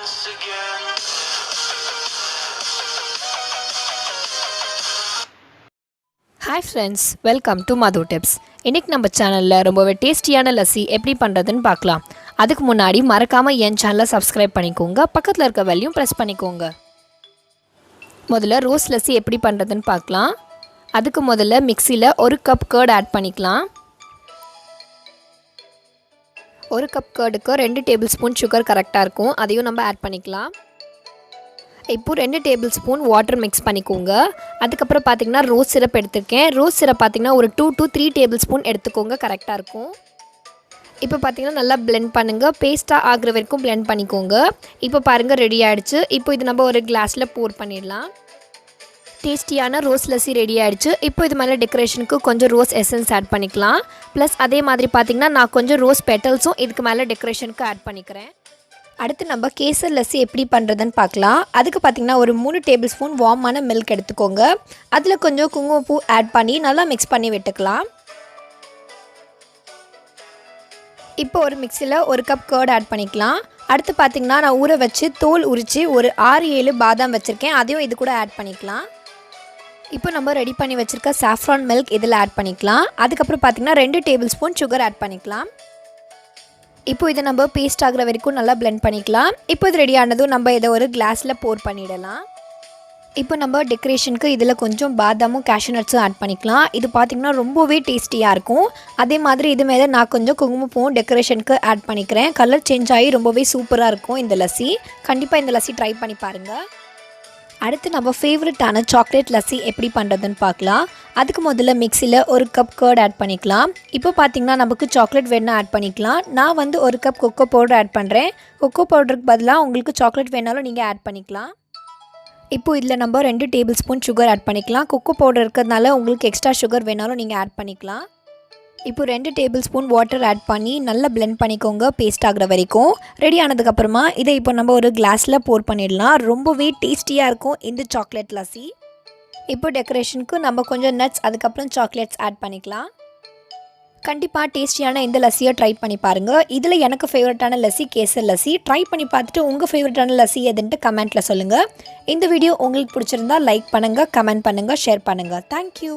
Hi friends, welcome to Madhu tips. இன்றைக்கி நம்ம சேனலில் ரொம்பவே டேஸ்டியான லஸ்ஸி எப்படி பண்ணுறதுன்னு பார்க்கலாம். அதுக்கு முன்னாடி மறக்காமல் என் சேனலை சப்ஸ்கிரைப் பண்ணிக்கோங்க, பக்கத்தில் இருக்க பெல்லையும் ப்ரெஸ் பண்ணிக்கோங்க. முதல்ல ரோஸ் லஸ்ஸி எப்படி பண்ணுறதுன்னு பார்க்கலாம். அதுக்கு முதல்ல மிக்சியில் 1 கப் கர்ட் ஆட் பண்ணிக்கலாம். 1 கப் கர்டுக்கு 2 டேபிள் ஸ்பூன் சுகர் கரெக்டாக இருக்கும், அதையும் நம்ம ஆட் பண்ணிக்கலாம். இப்போ 2 டேபிள் ஸ்பூன் வாட்டர் மிக்ஸ் பண்ணிக்கோங்க. அதுக்கப்புறம் பார்த்திங்கன்னா ரோஸ் சிரப் எடுத்துருக்கேன். ரோஸ் சிரப் பார்த்திங்கன்னா ஒரு 2 to 3 டேபிள் ஸ்பூன் எடுத்துக்கோங்க, கரெக்டாக இருக்கும். இப்போ பார்த்திங்கன்னா நல்லா பிளெண்ட் பண்ணுங்கள், பேஸ்ட்டாக ஆகிற வரைக்கும் பிளெண்ட் பண்ணிக்கோங்க. இப்போ பாருங்கள் ரெடி ஆகிடுச்சு. இப்போ இது நம்ம ஒரு கிளாஸில் போர் பண்ணிடலாம். டேஸ்டியான ரோஸ் லஸ்ஸி ரெடி ஆகிடுச்சு. இப்போ இது மேலே டெக்கரேஷனுக்கு கொஞ்சம் ரோஸ் எசன்ஸ் ஆட் பண்ணிக்கலாம். ப்ளஸ் அதே மாதிரி பார்த்திங்கன்னா நான் கொஞ்சம் ரோஸ் பெட்டல்ஸும் இதுக்கு மேலே டெக்கரேஷனுக்கு ஆட் பண்ணிக்கிறேன். அடுத்து நம்ம கேசர் லஸ்ஸி எப்படி பண்ணுறதுன்னு பார்க்கலாம். அதுக்கு பார்த்திங்கன்னா ஒரு 3 டேபிள் ஸ்பூன் வார்மான மில்க் எடுத்துக்கோங்க. அதில் கொஞ்சம் குங்குமப்பூ ஆட் பண்ணி நல்லா மிக்ஸ் பண்ணி விட்டுக்கலாம். இப்போ ஒரு மிக்சியில் 1 கப் கர்ட் ஆட் பண்ணிக்கலாம். அடுத்து பார்த்திங்கன்னா நான் ஊற வச்சு தோல் உரித்து ஒரு 6-7 பாதாம் வச்சுருக்கேன், அதையும் இது கூட ஆட் பண்ணிக்கலாம். இப்போ நம்ம ரெடி பண்ணி வச்சுருக்க சாஃப்ரான் மில்க் இதில் ஆட் பண்ணிக்கலாம். அதுக்கப்புறம் பார்த்திங்கன்னா 2 டேபிள் ஸ்பூன் சுகர் ஆட் பண்ணிக்கலாம். இப்போ இதை நம்ம பேஸ்ட் ஆகிற வரைக்கும் நல்லா பிளெண்ட் பண்ணிக்கலாம். இப்போ இது ரெடி ஆனதும் நம்ம இதை ஒரு கிளாஸில் போர் பண்ணிடலாம். இப்போ நம்ம டெக்கரேஷனுக்கு இதில் கொஞ்சம் பாதாமும் கேஷ்யூ நட்ஸும் ஆட் பண்ணிக்கலாம். இது பார்த்திங்கன்னா ரொம்பவே டேஸ்டியாக இருக்கும். அதே மாதிரி இது மேலே நான் கொஞ்சம் குங்குமப்பூவும் டெக்கரேஷனுக்கு ஆட் பண்ணிக்கிறேன். கலர் சேஞ்ச் ஆகி ரொம்பவே சூப்பராக இருக்கும் இந்த லஸ்ஸி. கண்டிப்பாக இந்த லஸ்ஸி ட்ரை பண்ணி பாருங்கள். அடுத்து நம்ம ஃபேவரட்டான சாக்லேட் லஸ்ஸி எப்படி பண்ணுறதுன்னு பார்க்கலாம். அதுக்கு முதல்ல மிக்சியில் 1 கப் கர்ட் ஆட் பண்ணிக்கலாம். இப்போ பார்த்திங்கன்னா நமக்கு சாக்லேட் வேணால் ஆட் பண்ணிக்கலாம். நான் வந்து 1 கப் கொக்கோ பவுடர் ஆட் பண்ணுறேன். கொக்கோ பவுடருக்கு பதிலாக உங்களுக்கு சாக்லேட் வேணாலும் நீங்கள் ஆட் பண்ணிக்கலாம். இப்போ இதில் நம்ம 2 டேபிள் ஸ்பூன் சுகர் ஆட் பண்ணிக்கலாம். கொக்கோ பவுடர் இருக்கிறதுனால உங்களுக்கு எக்ஸ்ட்ரா சுகர் வேணாலும் நீங்கள் ஆட் பண்ணிக்கலாம். இப்போ 2 டேபிள் ஸ்பூன் வாட்டர் ஆட் பண்ணி நல்லா பிளெண்ட் பண்ணிக்கோங்க, பேஸ்ட் ஆகிற வரைக்கும். ரெடி ஆனதுக்கப்புறமா இதை இப்போ நம்ம ஒரு கிளாஸில் போர் பண்ணிடலாம். ரொம்பவே டேஸ்டியாக இருக்கும் இந்த சாக்லேட் லஸ்ஸி. இப்போ டெக்கரேஷனுக்கு நம்ம கொஞ்சம் நட்ஸ் அதுக்கப்புறம் சாக்லேட்ஸ் ஆட் பண்ணிக்கலாம். கண்டிப்பாக டேஸ்டியான இந்த லஸ்ஸியை ட்ரை பண்ணி பாருங்கள். இதில் எனக்கு ஃபேவரட்டான லஸ்ஸி கேசர் லஸ்ஸி. ட்ரை பண்ணி பார்த்துட்டு உங்கள் ஃபேவரட்டான லஸ்ஸி எதுன்ட்டு கமெண்ட்டில் சொல்லுங்கள். இந்த வீடியோ உங்களுக்கு பிடிச்சிருந்தா லைக் பண்ணுங்கள், கமெண்ட் பண்ணுங்கள், ஷேர் பண்ணுங்கள். தேங்க்யூ.